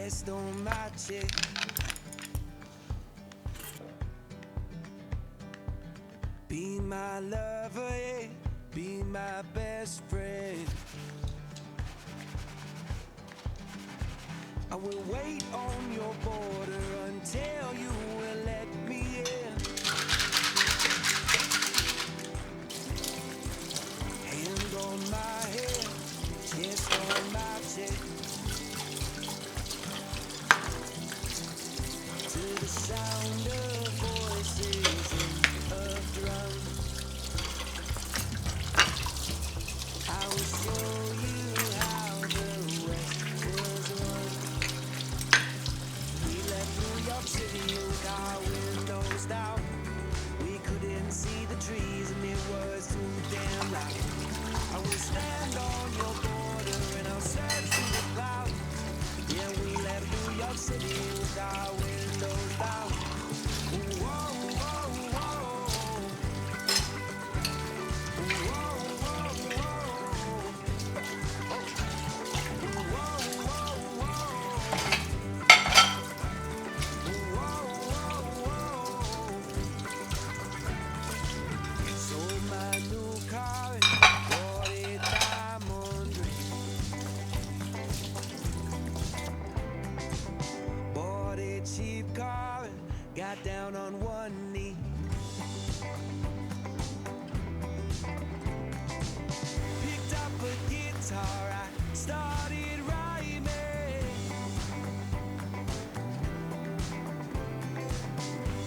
Rest on my check. Be my lover, yeah. Be my best friend. I will wait on your border until you will let me in. Hand on my head, chest on my chest. To the sound of voices and of drums, I will show you how the West was won. We left New York City with our windows down. We couldn't see the trees and it was too damn loud. I will stand on your border and I'll search through the clouds. Yeah, we left New York City with our windows down. Whoa, whoa, whoa. Whoa, whoa, whoa. Sold my new car and bought a diamond ring. Bought a cheap car and got down on one knee. Picked up a guitar, I started rhyming.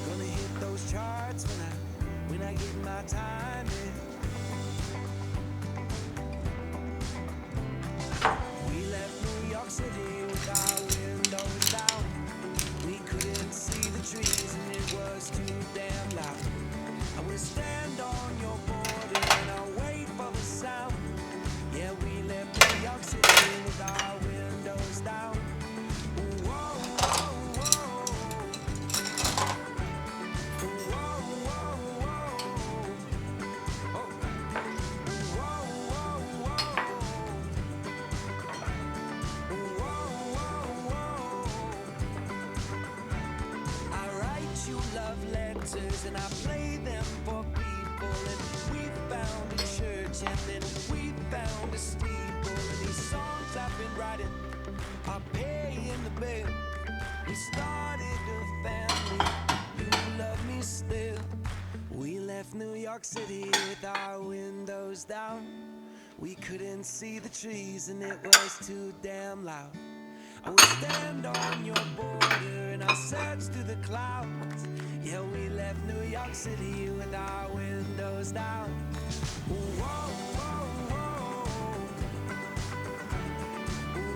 Gonna hit those charts when I get my time in. We left New York City with our windows down. We couldn't see the trees and it was too damn loud. I will stand on your border and I'll wait for the sound. Yeah, we left New York City with our windows down. Whoa, whoa, whoa. Whoa, whoa, whoa. Oh. Whoa, whoa, whoa. Whoa, whoa, whoa. I write you love letters and I play them for people. And we found a church and then we found a steeple. And these songs I've been writing are paying the bill. We started a family, you love me still. We left New York City with our windows down. We couldn't see the trees and it was too damn loud. I would stand on your border and I search through the clouds. Yeah, we left New York City with our windows down. Whoa, whoa, whoa.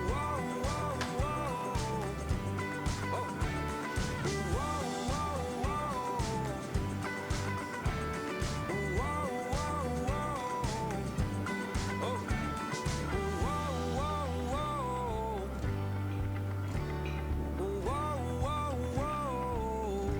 Whoa, whoa, whoa. Oh. Whoa, whoa, whoa. Whoa, whoa, whoa. Oh. Whoa, whoa, whoa. Whoa, whoa, whoa.